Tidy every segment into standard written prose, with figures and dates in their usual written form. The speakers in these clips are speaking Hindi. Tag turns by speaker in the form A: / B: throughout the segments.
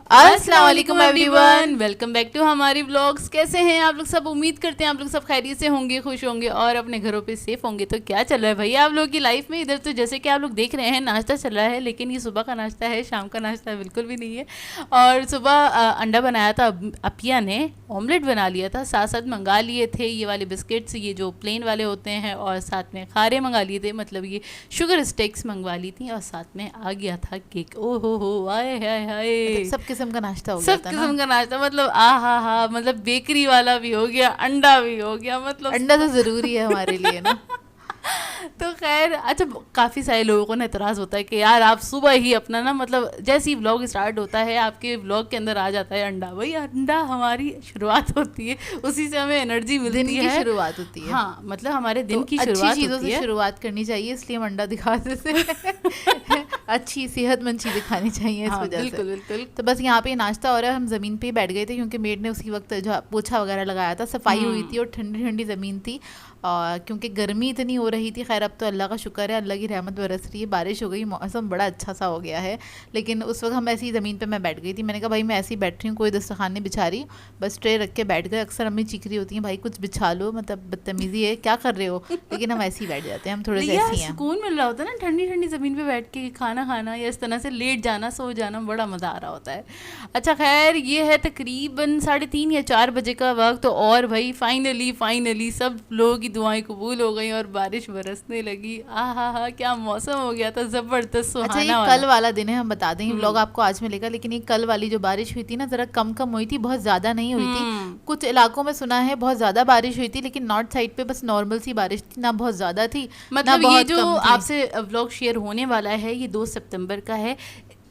A: अस्सलाम वालेकुम एवरीवन, वेलकम बैक टू हमारी व्लॉग्स। कैसे हैं आप लोग सब? उम्मीद करते हैं आप लोग सब खैरियत से होंगे, खुश होंगे और अपने घरों पे सेफ होंगे। तो क्या चल रहा है भैया आप लोगों की लाइफ में? इधर तो जैसे कि आप लोग देख रहे हैं नाश्ता चल रहा है, लेकिन ये सुबह का नाश्ता है, शाम का नाश्ता बिल्कुल भी नहीं है। और सुबह अंडा बनाया था अपिया ने, ऑमलेट बना लिया था, साथ साथ मंगा लिए थे ये वाले बिस्किट्स, ये जो प्लेन वाले होते हैं, और साथ में खारे मंगा लिए थे, मतलब ये शुगर स्टेक्स मंगवा ली थी, और साथ में आ गया था केक। ओ हो आए हाय हाय,
B: सब किस्म का नाश्ता हो गया
A: सब किस्म का नाश्ता, मतलब हा मतलब बेकरी वाला भी हो गया, अंडा भी हो गया, मतलब
B: अंडा तो ज़रूरी है हमारे लिए ना।
A: तो खैर अच्छा, काफ़ी सारे लोगों को ना एतराज़ होता है कि यार आप सुबह ही अपना ना, मतलब जैसे ही व्लॉग स्टार्ट होता है आपके व्लॉग के अंदर आ जाता है अंडा। भाई अंडा हमारी शुरुआत होती है, उसी से हमें एनर्जी मिलती है,
B: दिन की शुरुआत होती है।
A: हाँ, मतलब हमारे दिन की
B: अच्छी
A: शुरुआत
B: चीज़ों
A: होती
B: से
A: है।
B: शुरुआत करनी चाहिए, इसलिए हम अंडा दिखाते थे। अच्छी सेहतमंद चीज़ें खानी चाहिए इस
A: हाँ,
B: वजह से।
A: बिल्कुल बिल्कुल।
B: तो बस यहाँ पे नाश्ता हो रहा है, हम ज़मीन पे ही बैठ गए थे क्योंकि मेड ने उसी वक्त जो पोछा वगैरह लगाया था, सफाई हुई थी और ठंडी ठंडी ज़मीन थी, और क्योंकि गर्मी इतनी हो रही थी। खैर अब तो अल्लाह का शुक्र है, अल्लाह की रहमत बरस रही है, बारिश हो गई, मौसम बड़ा अच्छा सा हो गया है। लेकिन उस वक्त हम ऐसी ही ज़मीन पे मैं बैठ गई थी। मैंने कहा भाई मैं ऐसे ही बैठ रही हूँ, कोई दस्तरखान नहीं बिछा रही, बस ट्रे रख के बैठ गए। अक्सर अम्मी चीख रही होती हैं भाई कुछ बिछा लो, मतलब बदतमीज़ी है, क्या कर रहे हो, लेकिन हम ऐसे ही बैठ जाते हैं, हम थोड़े से ऐसे ही हैं।
A: सुकून मिल रहा होता है ना ठंडी ठंडी ज़मीन पे बैठ के खाना खाना, या इस तरह से लेट जाना, सो जाना, बड़ा मज़ा आ रहा होता है। अच्छा खैर, ये है तकरीबन 3:30 या 4 बजे का वक्त, और भाई फाइनली सब लोगों की दुआएं कबूल हो गई और बारिश बरसने लगी। हा क्या मौसम हो गया था, ज़बरदस्त सुहाना।
B: अच्छा, ये कल वाला दिन है, हम बता दें, व्लॉग आपको आज मिलेगा, लेकिन ये कल वाली जो बारिश हुई थी ना, ज़रा कम हुई थी, बहुत ज़्यादा नहीं हुई थी। कुछ इलाकों में सुना है बहुत ज़्यादा बारिश हुई थी, लेकिन नॉर्थ साइड पे बस नॉर्मल सी बारिश थी, ना बहुत ज़्यादा थी,
A: मतलब ये जो आपसे व्लॉग शेयर होने वाला है ये 2 सितंबर का है।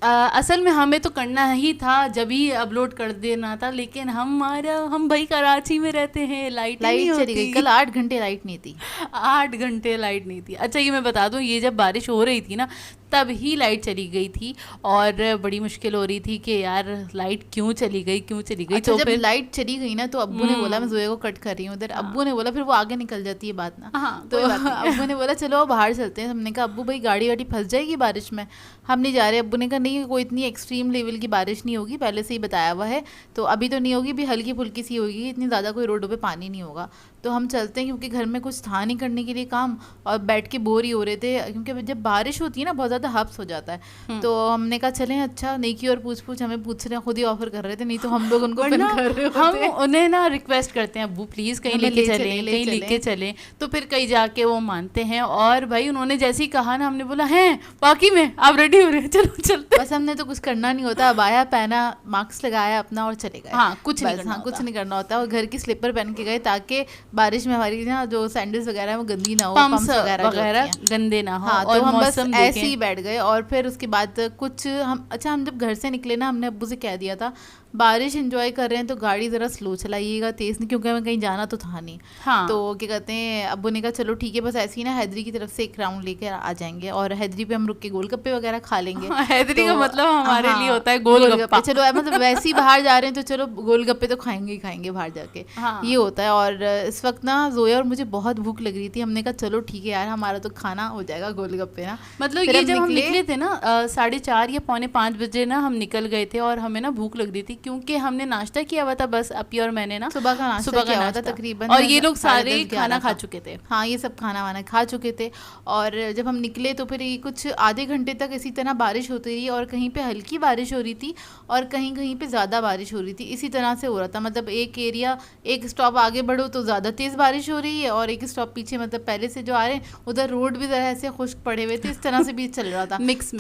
A: असल में हमें तो करना ही था, जब ही अपलोड कर देना था, लेकिन हम भाई कराची में रहते हैं, लाइट
B: चली गई। कल 8 घंटे लाइट नहीं थी।
A: 8 घंटे लाइट नहीं थी। अच्छा ये मैं बता दूं, ये जब बारिश हो रही थी ना तब ही लाइट चली गई थी, और बड़ी मुश्किल हो रही थी कि यार लाइट क्यों चली गई।
B: अच्छा, तो जब फिर लाइट चली गई ना तो अब्बू ने बोला, मैं जोया को कट कर रही हूँ उधर, अब्बू ने बोला, फिर वो आगे निकल जाती है बात ना, तो अब्बू ने बोला चलो बाहर चलते हैं। हमने कहा अब्बू भाई गाड़ी वाड़ी फंस जाएगी बारिश में, हम नहीं जा रहे। अब्बू ने कहा नहीं, कोई इतनी एक्सट्रीम लेवल की बारिश नहीं होगी, पहले से ही बताया हुआ है, तो अभी तो नहीं होगी, भी हल्की फुल्की सी होगी, इतनी ज़्यादा कोई रोडों पे पानी नहीं होगा, तो हम चलते हैं, क्योंकि घर में कुछ था नहीं करने के लिए काम, और बैठ के बोर ही हो रहे थे, क्योंकि जब बारिश होती है ना बहुत ज़्यादा हब्स हो जाता है। तो हमने कहा चलें। अच्छा नहीं की और पूछ हमें पूछ रहे हैं, खुद ही ऑफर कर रहे थे, नहीं तो हम लोग उनको पिन कर रहे होते।
A: हम उन्हें ना रिक्वेस्ट करते हैं, अब्बू प्लीज़ कहीं लेके चलें, तो फिर कहीं जाके वो मानते हैं। और भाई उन्होंने जैसे ही कहा ना, हमने बोला है बाकी में आप रेडी हो रहे हैं, चलो चलते।
B: बस हमने तो कुछ करना नहीं होता, अब आया पहना, मास्क लगाया अपना और चले गए।
A: हाँ, कुछ
B: नहीं करना होता, और घर की स्लीपर पहन के गए ताकि बारिश में हमारी ना जो सैंडल्स वगैरह है वो गंदी ना हो, पम्प्स वगैरह
A: गंदे ना हो।
B: हाँ, तो हम बस ऐसे ही बैठ गए। और फिर उसके बाद कुछ हम जब घर से निकले ना, हमने अब्बू से कह दिया था बारिश एंजॉय कर रहे हैं तो गाड़ी ज़रा स्लो चलाइएगा, तेज़ नहीं, क्योंकि हमें कहीं जाना तो था नहीं। हाँ। तो क्या कहते हैं, अब्बू ने कहा चलो ठीक है, बस ऐसे ही ना हैदरी की तरफ से एक राउंड लेकर आ जाएंगे, और हैदरी पे हम रुक के गोलगप्पे वगैरह खा लेंगे।
A: हाँ, हैदरी का मतलब हमारे लिए होता है गोलगप्पा।
B: चलो मतलब वैसे ही बाहर जा रहे हैं तो चलो गोलगप्पे तो खाएंगे ही खाएंगे बाहर जाके। हाँ। ये होता है। और इस वक्त ना जोया और मुझे बहुत भूख लग रही थी, हमने कहा चलो ठीक है यार, हमारा तो खाना हो जाएगा गोलगप्पे ना।
A: मतलब ये जब हम निकले थे ना 4:30 या 4:45 बजे ना हम निकल गए थे, और हमें ना भूख लग रही थी, क्योंकि हमने नाश्ता किया हुआ था, बस अपी और मैंने ना
B: सुबह का नाश्ता किया हुआ था तकरीबन,
A: और ये लोग सारे खाना खा चुके थे।
B: हाँ, ये सब खाना वाना खा चुके थे। और जब हम निकले तो फिर कुछ आधे घंटे तक इसी तरह बारिश होती रही, और कहीं पे हल्की बारिश हो रही थी और कहीं कहीं पे ज़्यादा बारिश हो रही थी, इसी तरह से हो रहा था। मतलब एक एरिया, एक स्टॉप आगे बढ़ो तो ज़्यादा तेज़ बारिश हो रही है, और एक स्टॉप पीछे, मतलब पहले से जो आ रहे हैं उधर रोड भी ज़रा ऐसे खुश्क पड़े हुए थे, इस तरह से भी चल रहा था। मिक्स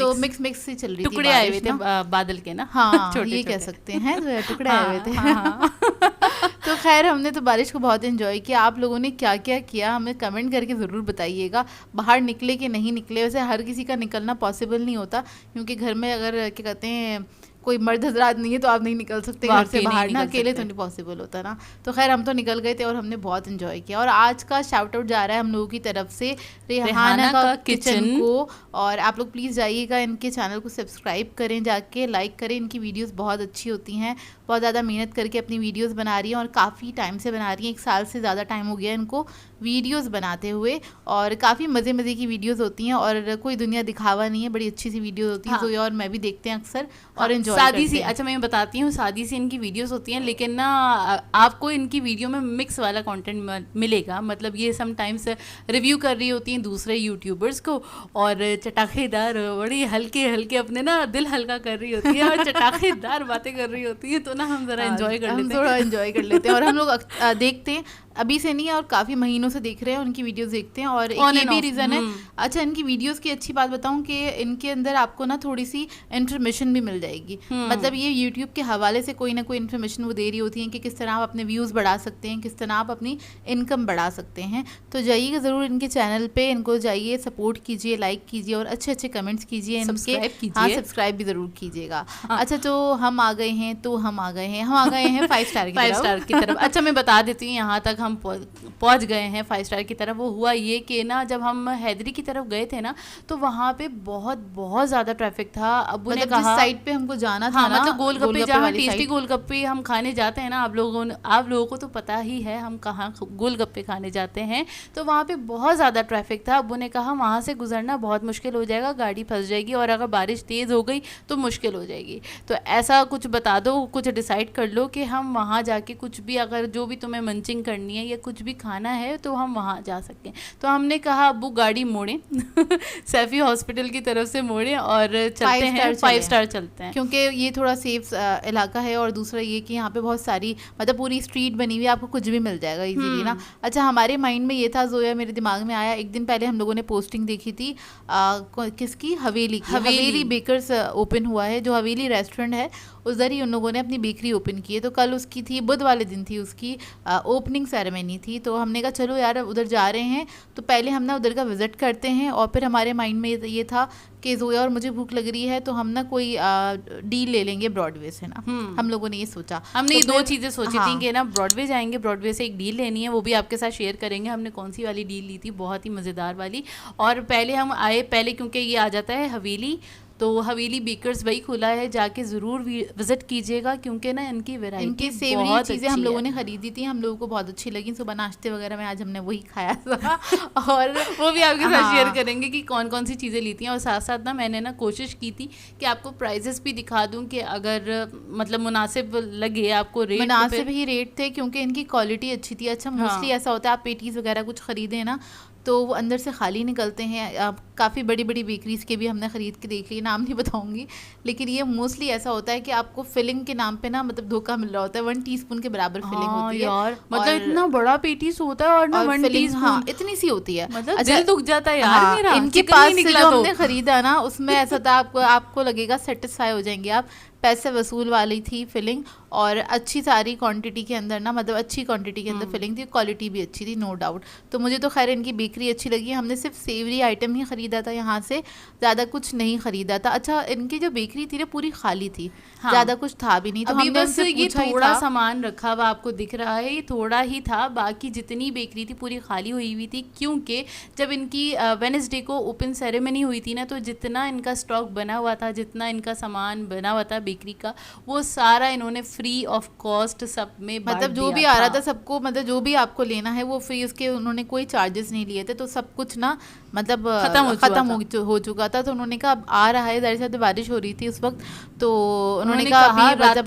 B: से चल रही थी,
A: टुकड़े आए हुए थे बादल के ना।
B: हाँ, ये कह सकते हैं, टुकड़े आए हुए थे। तो खैर हमने तो बारिश को बहुत एंजॉय किया। आप लोगों ने क्या क्या किया हमें कमेंट करके ज़रूर बताइएगा। बाहर निकले कि नहीं निकले, वैसे हर किसी का निकलना पॉसिबल नहीं होता, क्योंकि घर में अगर क्या कहते हैं कोई मर्द हजरात नहीं है तो आप नहीं निकल सकते घर से बाहर ना, अकेले तो नहीं पॉसिबल होता ना। तो खैर हम तो निकल गए थे और हमने बहुत एंजॉय किया। और आज का शाउट आउट जा रहा है हम लोगों की तरफ से रेहाना का किचन को, और आप लोग प्लीज़ जाइएगा, इनके चैनल को सब्सक्राइब करें, जाके लाइक करें। इनकी वीडियोस बहुत अच्छी होती हैं, बहुत ज़्यादा मेहनत करके अपनी वीडियोस बना रही हैं, और काफ़ी टाइम से बना रही हैं, 1 साल से ज़्यादा टाइम हो गया इनको वीडियोस बनाते हुए, और काफ़ी मज़े की वीडियोस होती हैं, और कोई दुनिया दिखावा नहीं है, बड़ी अच्छी सी वीडियोस होती हैं। जोया और मैं भी देखते हैं अक्सर और एंजॉय
A: सादी सी, अच्छा मैं बताती हूँ, सादी सी इनकी वीडियोस होती हैं, लेकिन ना आपको इनकी वीडियो में मिक्स वाला कंटेंट मिलेगा। मतलब ये समटाइम्स रिव्यू कर रही होती हैं दूसरे यूट्यूबर्स को, और चटाखेदार बड़ी हल्के हल्के अपने ना दिल हल्का कर रही होती है और चटाखेदार बातें कर रही होती है, तो ना हम ज़रा एंजॉय कर लेते हैं,
B: थोड़ा एंजॉय कर लेते हैं। और हम लोग देखते हैं, अभी से नहीं है और काफ़ी महीनों से देख रहे हैं, उनकी वीडियोस देखते हैं। और एक ये भी रीज़न है, अच्छा इनकी वीडियोस की अच्छी बात बताऊं कि इनके अंदर आपको ना थोड़ी सी इन्फॉर्मेशन भी मिल जाएगी। मतलब ये यूट्यूब के हवाले से कोई ना कोई इन्फॉर्मेशन वो दे रही होती हैं कि किस तरह आप अपने व्यूज़ बढ़ा सकते हैं, किस तरह आप अपनी इनकम बढ़ा सकते हैं। तो जाइएगा ज़रूर इनके चैनल पे, इनको जाइए, सपोर्ट कीजिए, लाइक कीजिए और अच्छे अच्छे कमेंट्स कीजिए इनके। हाँ, सब्सक्राइब भी ज़रूर कीजिएगा। अच्छा तो हम आ गए हैं 5 स्टार की तरफ।
A: अच्छा मैं बता देती हूँ, यहाँ तक हम पहुँच गए हैं 5 स्टार की तरफ। वो हुआ ये कि ना जब हम हैदरी की तरफ गए थे ना, तो वहाँ पे बहुत बहुत ज़्यादा ट्रैफिक था। अब्बू ने कहा
B: साइड पे हमको जाना था,
A: मतलब गोलगप्पे, जहाँ टेस्टी गोलगप्पे हम खाने जाते हैं ना, आप लोगों को तो पता ही है हम कहाँ गोलगप्पे खाने जाते हैं, तो वहाँ पे बहुत ज़्यादा ट्रैफिक था। अब्बू ने कहा वहाँ से गुजरना बहुत मुश्किल हो जाएगा, गाड़ी फंस जाएगी, और अगर बारिश तेज़ हो गई तो मुश्किल हो जाएगी। तो ऐसा कुछ बता दो, कुछ डिसाइड कर लो कि हम वहाँ जाके कुछ भी, अगर जो भी तुम्हें मंचिंग करनी है या कुछ भी खाना है तो हम वहाँ जा सकते हैं। तो हमने कहा अब्बू गाड़ी मोड़ें सैफी हॉस्पिटल की तरफ से मोड़ें और चलते हैं, 5 स्टार चलते हैं,
B: क्योंकि ये थोड़ा सेफ इलाका है। और दूसरा ये कि यहाँ पे बहुत सारी, मतलब पूरी स्ट्रीट बनी हुई है, आपको कुछ भी मिल जाएगा इजीली ना। अच्छा हमारे माइंड में ये था, जोया मेरे दिमाग में आया, एक दिन पहले हम लोगों ने पोस्टिंग देखी थी किसकी, हवेली बेकर्स ओपन हुआ है, जो हवेली रेस्टोरेंट है उधर ही उन लोगों ने अपनी बेकरी ओपन की है। तो कल उसकी थी, बुध वाले दिन थी उसकी ओपनिंग सेरेमनी थी। तो हमने कहा चलो यार उधर जा रहे हैं तो पहले हम ना उधर का विजिट करते हैं। और फिर हमारे माइंड में ये था कि जोया और मुझे भूख लग रही है तो हम ना कोई डील ले लेंगे ब्रॉडवे से ना। हम लोगों ने ये सोचा,
A: हमने तो 2 चीज़ें सोची थी कि ना ब्रॉडवे जाएंगे, ब्रॉडवे से एक डील लेनी है, वो भी आपके साथ शेयर करेंगे हमने कौन सी वाली डील ली थी, बहुत ही मज़ेदार वाली। और पहले हम आए, पहले क्योंकि ये आ जाता है हवेली, तो हवेली बेकर्स वही खुला है, जाके ज़रूर विजिट कीजिएगा, क्योंकि ना इनकी वैरायटी,
B: इनकी सेवरी चीज़ें हम लोगों ने खरीदी थी, हम लोगों को बहुत अच्छी लगी। सुबह नाश्ते वगैरह में आज हमने वही खाया था और
A: वो भी आपके साथ शेयर करेंगे कि कौन कौन सी चीज़ें ली थी। और साथ साथ ना मैंने ना कोशिश की थी कि आपको प्राइजेस भी दिखा दूं कि अगर मतलब मुनासिब लगे आपको रेट,
B: मुनासिब ही रेट थे, क्योंकि इनकी क्वालिटी अच्छी थी। अच्छा मोस्टली ऐसा होता है आप पेटीज वगैरह कुछ खरीदें ना तो वो अंदर से खाली निकलते हैं। काफ़ी बड़ी बड़ी बेकरीज़ के भी हमने ख़रीद के देख ली, नाम नहीं बताऊंगी, लेकिन ये मोस्टली ऐसा होता है कि आपको फिलिंग के नाम पे ना मतलब धोखा मिल रहा होता है। 1 टीस्पून के बराबर फिलिंग होती है
A: यार, मतलब इतना बड़ा पेटीस होता है और ना 1 टीस्पून,
B: हाँ इतनी सी होती है,
A: मतलब दिल दुख जाता है यार मेरा।
B: इनके पास से जो हमने खरीदा ना उसमें ऐसा था, आपको लगेगा सेटिस्फाई हो जाएंगे आप, पैसे वसूल वाली थी फिलिंग, और अच्छी सारी क्वांटिटी के अंदर ना, मतलब अच्छी क्वांटिटी के अंदर फिलिंग थी, क्वालिटी भी अच्छी थी, नो डाउट। तो मुझे तो खैर इनकी बेकरी अच्छी लगी। हमने सिर्फ सेवरी आइटम ही ख़रीदा था यहाँ से, ज़्यादा कुछ नहीं ख़रीदा था। अच्छा इनकी जो बेकरी थी ना पूरी खाली थी, ज़्यादा कुछ था भी नहीं। तो हमने
A: बस ये थोड़ा सामान रखा हुआ आपको दिख रहा है, ये थोड़ा ही था, बाकी जितनी बेकरी थी पूरी खाली हुई हुई थी, क्योंकि जब इनकी वेडनेसडे को ओपन सेरेमनी हुई थी ना, तो जितना इनका स्टॉक बना हुआ था, जितना इनका सामान बना हुआ था बेकरी का, वो सारा इन्होंने फ्री ऑफ कॉस्ट सब में, मतलब
B: जो भी आ रहा था सबको, मतलब जो भी आपको लेना है वो फ्री, उसके उन्होंने कोई चार्जेस नहीं लिए थे। तो सब कुछ ना मतलब खत्म हो चुका था। तो उन्होंने कहा अब आ रहा है, दरअसल तो बारिश हो रही थी उस वक्त, तो उन्होंने कहा रात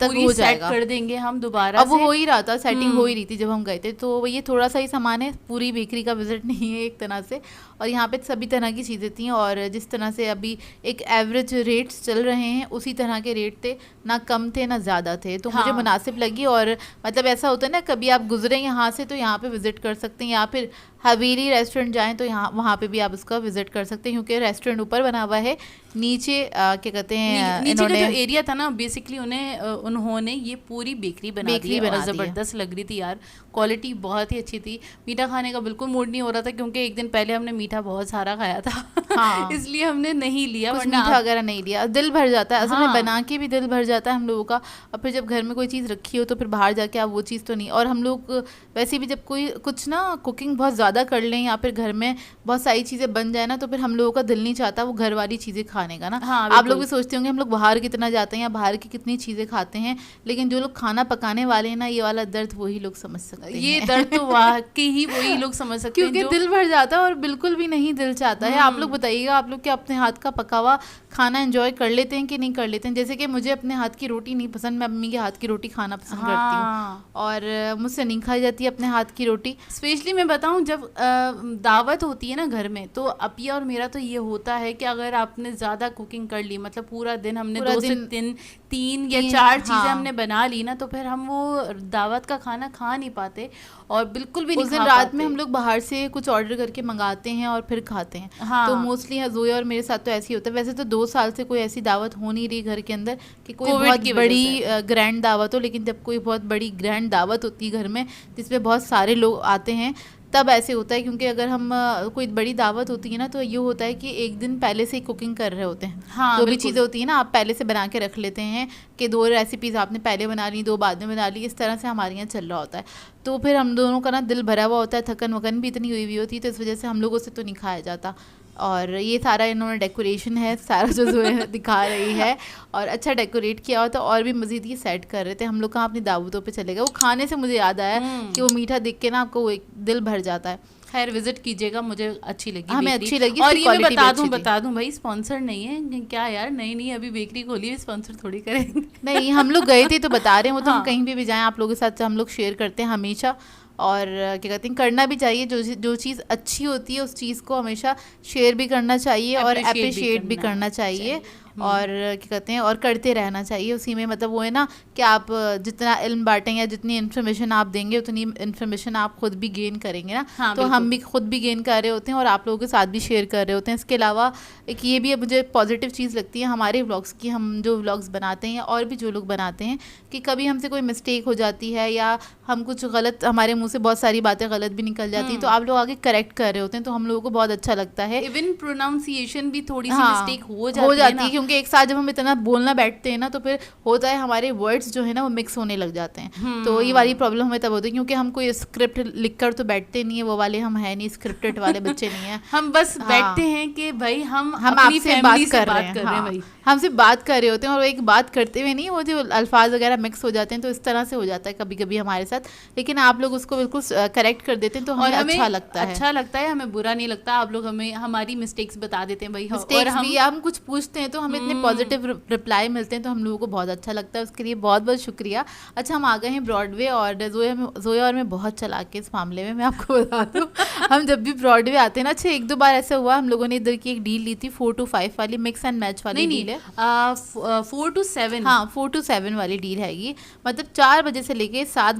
B: तक हो जाएगा,
A: कर देंगे हम दोबारा।
B: अब वो हो ही रहा था, सेटिंग हो ही रही थी जब हम गए थे। तो ये थोड़ा सा ही सामान है, पूरी बेकरी का विजिट नहीं है एक तरह से। और यहाँ पे सभी तरह की चीज़ें थी, और जिस तरह से अभी एक एवरेज रेट्स चल रहे हैं उसी तरह के रेट थे, ना कम थे ना ज़्यादा थे। तो मुझे मुनासिब लगी। और मतलब ऐसा होता है ना, कभी आप गुजरे यहाँ से तो यहाँ पे विजिट कर सकते हैं, या फिर हवेली रेस्टोरेंट जाएं तो यहाँ वहाँ पे भी आप उसका विजिट कर सकते हैं, क्योंकि रेस्टोरेंट ऊपर बना हुआ है, नीचे क्या कहते हैं
A: नीचे का जो एरिया था ना, बेसिकली उन्होंने ये पूरी बेकरी बना दी है, और ज़बरदस्त लग रही थी यार, क्वालिटी बहुत ही अच्छी थी। मीठा खाने का बिल्कुल मूड नहीं हो रहा था, क्योंकि एक दिन पहले हमने मीठा बहुत सारा खाया था हाँ। इसलिए हमने नहीं लिया,
B: मीठा वगैरह नहीं लिया। दिल भर जाता है असल में, बना के भी दिल भर जाता है हम लोगों का। और फिर जब घर में कोई चीज़ रखी हो तो फिर बाहर जाके आप वो चीज़ तो नहीं। और हम लोग वैसे भी जब कोई कुछ ना कुकिंग बहुत ज़्यादा कर लें, या फिर घर में बहुत सारी चीज़ें बन जाए ना, तो फिर हम लोगों का दिल नहीं चाहता वो घर वाली चीज़ें खाने का ना।
A: हाँ,
B: आप लोग भी सोचते होंगे हम लोग बाहर कितना जाते हैं या बाहर की कितनी चीजें खाते हैं, लेकिन जो लोग खाना पकाने वाले हैं ना, ये वाला दर्द वही लोग समझ सकते हैं।
A: ये दर्द तो वाकई ही वही लोग समझ सकते हैं,
B: क्योंकि दिल भर जाता है और बिल्कुल भी नहीं दिल चाहता है। आप लोग बताइएगा, आप लोग क्या अपने हाथ का पका हुआ खाना एंजॉय कर लेते हैं कि नहीं कर लेते हैं? जैसे कि मुझे अपने हाथ की रोटी नहीं पसंद, मैं मम्मी के हाथ की रोटी खाना पसंद करती हूँ और मुझसे नहीं खाई जाती अपने हाथ की रोटी।
A: स्पेशली मैं बताऊं, जब दावत होती है ना घर में, तो अपिया और मेरा तो ये होता है कि अगर आपने ज़्यादा कुकिंग कर ली, मतलब पूरा दिन हमने 2 से 3 या 4 चीज़ें हमने बना ली ना, तो फिर हम वो दावत का खाना खा नहीं पाते और बिल्कुल भी नहीं खा पाते।
B: रात में हम लोग बाहर से कुछ ऑर्डर करके मंगाते हैं और फिर खाते हैं। तो मोस्टली जोया और मेरे साथ तो ऐसे ही होता है। वैसे तो 2 साल से कोई ऐसी दावत हो नहीं रही घर के अंदर कि कोई बहुत बड़ी ग्रैंड दावत हो, लेकिन जब कोई बहुत बड़ी ग्रैंड दावत होती है घर में जिसमें बहुत सारे लोग आते हैं, तब ऐसे होता है। क्योंकि अगर हम कोई बड़ी दावत होती है ना, तो ये होता है कि एक दिन पहले से ही कुकिंग कर रहे होते हैं।
A: हाँ,
B: जो भी चीज़ें होती है ना, आप पहले से बना के रख लेते हैं कि 2 रेसिपीज़ आपने पहले बना ली, 2 बाद में बना ली, इस तरह से हमारे यहाँ चल रहा होता है। तो फिर हम दोनों का ना दिल भरा हुआ होता है, थकन वकन भी इतनी हुई होती है, तो इस वजह से हम लोगों से तो नहीं खाया जाता। और ये सारा इन्होंने डेकोरेशन है सारा जो दिखा रही है, और अच्छा डेकोरेट किया हुआ था और भी मज़ीद ये सेट कर रहे थे। हम लोग कहाँ अपनी दावतों पे चले गए। वो खाने से मुझे याद आया कि वो मीठा देख के ना आपको एक दिल भर जाता है।
A: खैर विजिट कीजिएगा, मुझे अच्छी लगी,
B: हमें अच्छी लगी।
A: और ये मैं बता दूं भाई, स्पॉन्सर नहीं है क्या यार, नहीं अभी बेकरी खोली है, स्पॉन्सर थोड़ी करेंगे।
B: नहीं, हम लोग गए थे तो बता रहे हैं वो तो। हम कहीं भी जाएं आप लोगों के साथ हम लोग शेयर करते हैं हमेशा, और क्या कहते हैं करना भी चाहिए। जो चीज़ अच्छी होती है उस चीज़ को हमेशा शेयर भी करना चाहिए और अप्रिशिएट भी करना चाहिए और क्या कहते हैं और करते रहना चाहिए उसी में। मतलब वो है ना कि आप जितना इल्म बांटें या जितनी इन्फॉर्मेशन आप देंगे उतनी इन्फॉर्मेशन आप खुद भी गेन करेंगे ना। हाँ, तो हम भी खुद भी गेन कर रहे होते हैं और आप लोगों के साथ भी शेयर कर रहे होते हैं। इसके अलावा एक ये भी मुझे पॉजिटिव चीज़ लगती है हमारे व्लॉग्स की, हम जो व्लॉग्स बनाते हैं और भी जो लोग बनाते हैं, कि कभी हमसे कोई मिस्टेक हो जाती है या हम कुछ गलत, हमारे मुंह से बहुत सारी बातें गलत भी निकल जाती हैं, तो आप लोग आगे करेक्ट कर रहे होते हैं, तो हम लोगों को बहुत अच्छा लगता है।
A: इवन प्रोनाउंसिएशन भी थोड़ी सी मिस्टेक हो जाती है,
B: क्योंकि एक साथ जब हम इतना बोलना बैठते हैं ना, तो फिर होता है हमारे वर्ड्स जो है ना वो मिक्स होने लग जाते हैं। तो ये वाली प्रॉब्लम हमें तब होती है क्योंकि हम कोई स्क्रिप्ट लिखकर तो बैठते नहीं है, वो वाले हम है नहीं, स्क्रिप्टेड वाले बच्चे नहीं है।
A: हम बस बैठते हैं कि भाई हम
B: आपसे बात कर रहे हैं भाई, हमसे बात कर रहे होते हैं और एक बात करते हुए नहीं, वो जो अल्फाज वगैरह मिक्स हो जाते हैं, तो इस तरह से हो जाता है कभी कभी हमारे साथ। लेकिन आप लोग उसको बिल्कुल करेक्ट कर देते हैं तो हमें अच्छा लगता है,
A: हमें बुरा नहीं लगता। आप लोग हमें हमारी मिस्टेक्स बता देते हैं भाई,
B: और हम कुछ पूछते हैं तो हमें इतने पॉजिटिव रिप्लाई मिलते हैं, तो हम लोगों को बहुत अच्छा लगता है। उसके लिए बहुत बहुत शुक्रिया। अच्छा, हम आ गए हैं ब्रॉडवे और जोया और मैं बहुत चलाक है इस मामले में, मैं आपको बता दूं। हम जब भी ब्रॉडवे आते हैं ना, अच्छा 1-2 बार ऐसा हुआ, हम लोगों ने इधर की एक डील ली थी 4 to 5 वाली, मिक्स एंड मैच वाली डील है।
A: 4 to 7,
B: हाँ 4 to 7 वाली डील है ये। मतलब 4 बजे से लेके 7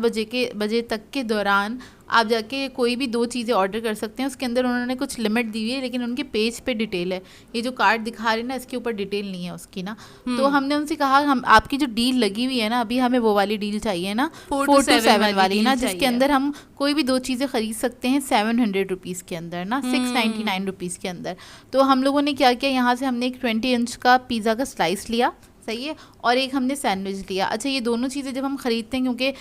B: बजे तक के दौरान आप जाके कोई भी 2 चीज़ें ऑर्डर कर सकते हैं। उसके अंदर उन्होंने कुछ लिमिट दी हुई है, लेकिन उनके पेज पे डिटेल है। ये जो कार्ड दिखा रहे हैं ना, इसके ऊपर डिटेल नहीं है उसकी ना। तो हमने उनसे कहा हम आपकी जो डील लगी हुई है ना, अभी हमें वो वाली डील चाहिए ना, 4 to 7 वाली ना, जिसके अंदर हम कोई भी 2 चीज़ें खरीद सकते हैं 700 रुपीज़ के अंदर ना, 699 रुपीज़ के अंदर। तो हम लोगों ने क्या किया, यहाँ से हमने एक 20 इंच का पिज़्ज़ा का स्लाइस लिया, सही है, और एक हमने सैंडविच लिया। अच्छा, ये दोनों चीज़ें जब हम ख़रीदते हैं, क्योंकि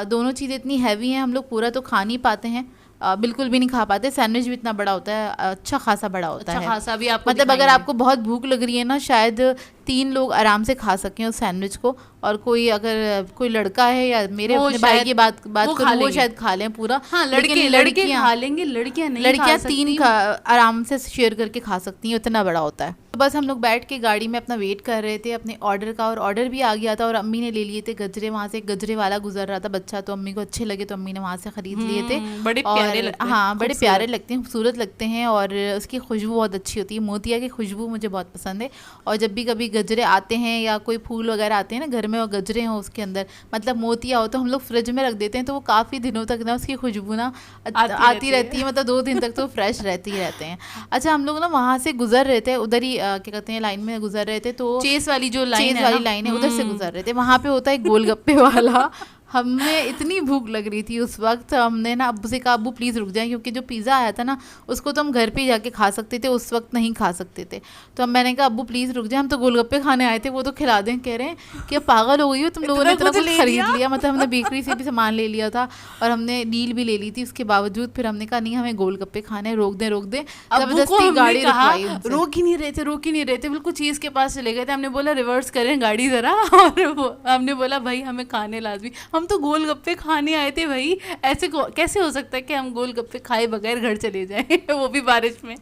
B: दोनों चीज़ें इतनी हैवी हैं, हम लोग पूरा तो खा नहीं पाते हैं, बिल्कुल भी नहीं खा पाते। सैंडविच भी इतना बड़ा होता है, अच्छा खासा बड़ा होता है,
A: खासा भी आपको
B: मतलब अगर आपको बहुत भूख लग रही है ना, शायद 3 लोग आराम से खा सकें उस सैंडविच को। और कोई अगर कोई लड़का है या मेरे अपने भाई की बात करूं, वो शायद खा लें पूरा।
A: हाँ, लड़के खा लेंगे, लड़कियां नहीं,
B: लड़कियां 3 आराम से शेयर करके खा सकती हैं, इतना बड़ा होता है। तो बस हम लोग बैठ के गाड़ी में अपना वेट कर रहे थे अपने ऑर्डर का, और ऑर्डर भी आ गया था और अम्मी ने ले लिए थे गजरे। वहाँ से गजरे वाला गुजर रहा था बच्चा, तो अम्मी को अच्छे लगे तो अम्मी ने वहाँ से खरीद लिए थे।
A: बड़े प्यारे लगते हैं।
B: हाँ, बड़े प्यारे लगते हैं, खूबसूरत लगते हैं, और उसकी खुशबू बहुत अच्छी होती है। मोतिया की खुशबू मुझे बहुत पसंद है। और जब भी कभी गजरे आते हैं या कोई फूल वगैरह आते हैं ना घर में और गजरे हों उसके अंदर, मतलब मोतिया हो, तो हम लोग फ्रिज में रख देते हैं, तो वो काफ़ी दिनों तक ना उसकी खुशबू ना आती रहती है, मतलब 2 दिन तक तो फ्रेश रहती ही रहते हैं। अच्छा, हम लोग ना वहाँ से गुजर रहे थे, उधर ही क्या कहते हैं लाइन में गुजर रहे थे, तो
A: चेस वाली जो लाइन
B: है उधर से गुजर रहे थे। वहाँ पे होता है गोलगप्पे वाला हमें इतनी भूख लग रही थी उस वक्त, हमने ना अब्बू से कहा अब्बू प्लीज़ रुक जाए, क्योंकि जो पिज़्ज़ा आया था ना उसको तो हम घर पे ही जाके खा सकते थे, उस वक्त नहीं खा सकते थे। तो अब मैंने कहा अब्बू प्लीज़ रुक जाए, हम तो गोलगप्पे खाने आए थे, वो तो खिला दें। कह रहे हैं कि पागल हो गई हो तुम लोगों ने, इतना कुछ खरीद लिया। मतलब हमने बेकरी से भी सामान ले लिया था और हमने डील भी ले ली थी, उसके बावजूद फिर हमने कहा नहीं हमें गोलगप्पे खाने, रोक दें।
A: जबरदस्ती गाड़ी रुकवाई, रोक ही नहीं रहे थे, बिल्कुल चीज़ के पास चले गए थे। हमने बोला रिवर्स करें गाड़ी ज़रा, और हमने बोला भाई हमें खाने लाजमी, हम तो गोलगप्पे खाने आए थे भाई, ऐसे कैसे हो सकता है कि हम गोलगप्पे खाए बगैर घर चले जाएं वो भी बारिश में।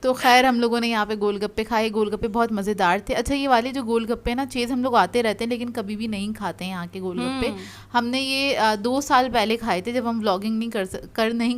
B: तो खैर हम लोगों ने यहाँ पे गोलगप्पे खाए, गोलगप्पे बहुत मज़ेदार थे। अच्छा ये वाले जो गोलगप्पे ना चीज़ हम लोग आते रहते हैं लेकिन कभी भी नहीं खाते हैं यहाँ के गोलगप्पे। हमने ये 2 साल पहले खाए थे जब हम व्लॉगिंग नहीं करते थे, नहीं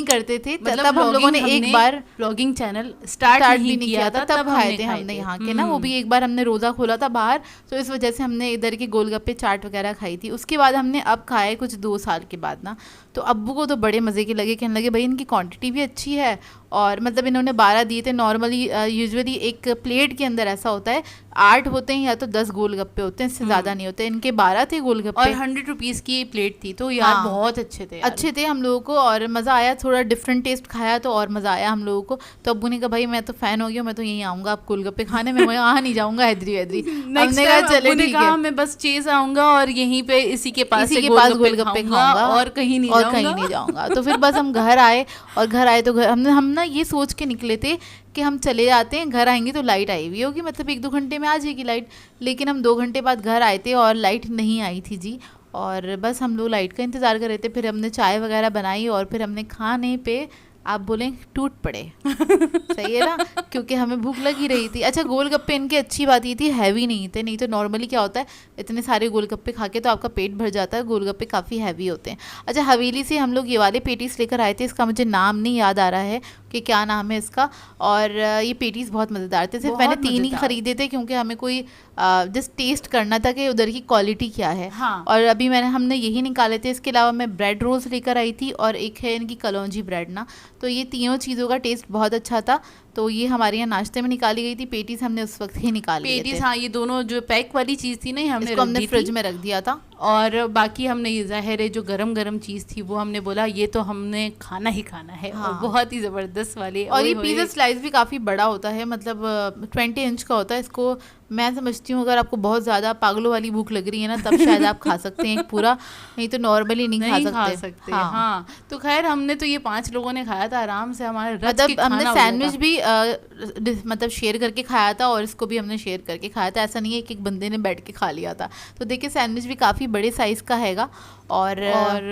B: करते थे
A: मतलब
B: तब हम लोगों ने एक बार
A: व्लॉगिंग चैनल स्टार्ट भी नहीं किया था, तब
B: खाए थे हमने यहाँ के ना, वो भी एक बार हमने रोज़ा खोला था बाहर, तो इस वजह से हमने इधर के गोलगप्पे चाट वगैरह खाई थी। उसके बाद हमने अब खाए कुछ 2 साल के बाद ना, तो अब्बू को तो बड़े मज़े के लगे, कहने लगे भाई इनकी क्वांटिटी भी अच्छी है, और मतलब इन्होंने 12 दिए थे। नॉर्मली यूजुअली एक प्लेट के अंदर ऐसा होता है 8 होते हैं या तो 10 गोलगप्पे होते हैं, इससे ज़्यादा नहीं होते। इनके 12 थे गोलगप्पे
A: और 100 रुपीज़ की प्लेट थी, तो यार बहुत अच्छे थे
B: हम लोगों को, और मज़ा आया। थोड़ा डिफरेंट टेस्ट खाया तो और मज़ा आया हम लोगों को। तो अब्बू ने कहा भाई मैं तो फ़ैन हो गया, मैं तो यहीं आऊँगा आप गोलगप्पे खाने में, मैं वहाँ नहीं जाऊँगा हैदरी। हमने कहा चले ठीक है,
A: मैं बस चेज़ आऊँगा और यहीं पे इसी के पास
B: गोलगप्पे खाऊंगा
A: और कहीं नहीं
B: जाऊँगा। तो फिर बस हम घर आए, और घर आए तो हम ना ये सोच के निकले थे कि हम चले जाते हैं, घर आएंगे तो लाइट आई हुई होगी, मतलब 1-2 घंटे में आ जाएगी लाइट। लेकिन हम 2 घंटे बाद घर आए थे और लाइट नहीं आई थी जी, और बस हम लोग लाइट का इंतज़ार कर रहे थे। फिर हमने चाय वगैरह बनाई और फिर हमने खाने पे आप बोलें टूट पड़े सही है ना, क्योंकि हमें भूख लगी रही थी। अच्छा गोलगप्पे इनकी अच्छी बात ये थी हैवी नहीं थे, नहीं तो नॉर्मली क्या होता है इतने सारे गोलगप्पे खा के तो आपका पेट भर जाता है, गोलगप्पे काफ़ी हैवी होते हैं। अच्छा हवेली से हम लोग ये वाले पेटीज लेकर आए थे, इसका मुझे नाम नहीं याद आ रहा है कि क्या नाम है इसका, और ये पेटीज बहुत मज़ेदार थे। सिर्फ मैंने 3 ही खरीदे थे क्योंकि हमें कोई जस्ट टेस्ट करना था कि उधर की क्वालिटी क्या है।
A: हाँ।
B: और अभी हमने यही निकाले थे। इसके अलावा मैं ब्रेड रोल्स लेकर आई थी और एक है इनकी कलौंजी ब्रेड ना, तो ये तीनों चीज़ों का टेस्ट बहुत अच्छा था। तो ये हमारे यहाँ नाश्ते में निकाली गई थी। पेटीज हमने उस वक्त ही निकाली
A: पेटीज, हाँ ये दोनों जो पैक वाली चीज़ थी ना हमने
B: फ्रिज में रख दिया था,
A: और बाकी हमने ये ज़ाहिर है जो गरम चीज़ थी वो हमने बोला ये तो हमने खाना ही खाना है। हाँ। और बहुत ही ज़बरदस्त वाली,
B: और ये पिज़्ज़ा स्लाइस भी काफ़ी बड़ा होता है, मतलब 20 इंच का होता है। इसको मैं समझती हूँ अगर आपको बहुत ज़्यादा पागलों वाली भूख लग रही है ना तब शायद आप खा सकते हैं एक पूरा, नहीं तो नॉर्मली नहीं खा सकते।
A: हाँ। तो खैर हमने तो ये 5 लोगों ने खाया था आराम से, हमारे
B: मतलब हमने सैंडविच भी मतलब शेयर करके खाया था और इसको भी हमने शेयर करके खाया था, ऐसा नहीं है कि एक बंदे ने बैठ के खा लिया था। तो देखिए सैंडविच भी काफ़ी बड़े साइज़ का हैगा और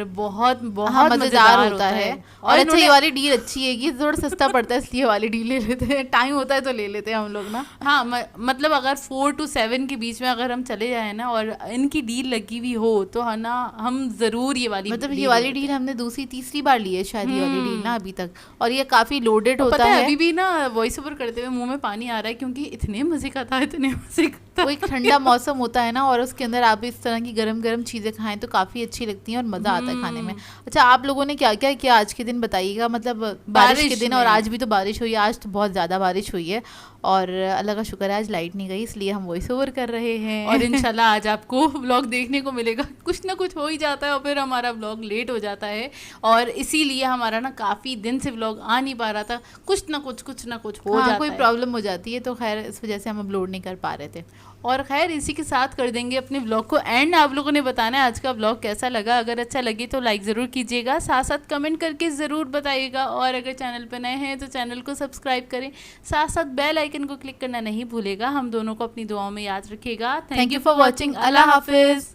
A: बहुत
B: मज़ेदार होता है। और अच्छा ये वाली डील अच्छी है कि थोड़ा सस्ता पड़ता है इसलिए वाली डील ले लेते हैं, टाइम होता है तो ले लेते हैं हम लोग ना।
A: हाँ मतलब अगर 4 to 7 के बीच में अगर हम चले जाए ना और इनकी डील लगी हुई हो तो है ना हम ज़रूर ये वाली,
B: मतलब ये वाली डील हमने 2-3 बार ली है शायद ये वाली डील ना अभी तक, और ये काफ़ी लोडेड होता है।
A: अभी भी ना वॉइस ओवर करते हुए मुंह में पानी आ रहा है क्योंकि इतने मज़े का था, इतने मज़े का था।
B: वो एक ठंडा मौसम होता है ना और उसके अंदर आप इस तरह की गरम चीज़ें खाएं तो काफ़ी अच्छी लगती हैं और मज़ा आता है खाने में। अच्छा आप लोगों ने क्या क्या किया आज के दिन बताइएगा, मतलब बारिश के दिन, और आज भी तो बारिश हुई है, आज तो बहुत ज़्यादा बारिश हुई है और अल्लाह का शुक्र है आज लाइट नहीं गई इसलिए हम वॉइस ओवर कर रहे हैं।
A: और इंशाल्लाह आज आपको व्लॉग देखने को मिलेगा, कुछ ना कुछ हो ही जाता है और फिर हमारा व्लॉग लेट हो जाता है और इसीलिए हमारा ना काफ़ी दिन से व्लॉग आ नहीं पा रहा था, कुछ ना कुछ हो जाता है,
B: कोई प्रॉब्लम हो जाती है तो खैर इस वजह से हम अपलोड नहीं कर पा रहे थे।
A: और खैर इसी के साथ कर देंगे अपने व्लॉग को एंड। आप लोगों ने बताना है आज का व्लॉग कैसा लगा, अगर अच्छा लगे तो लाइक ज़रूर कीजिएगा, साथ साथ कमेंट करके ज़रूर बताइएगा, और अगर चैनल पर नए हैं तो चैनल को सब्सक्राइब करें, साथ साथ बेल आइकन को क्लिक करना नहीं भूलेगा। हम दोनों को अपनी दुआओं में याद रखिएगा। Thank you for watching. अल्लाह हाफिज़।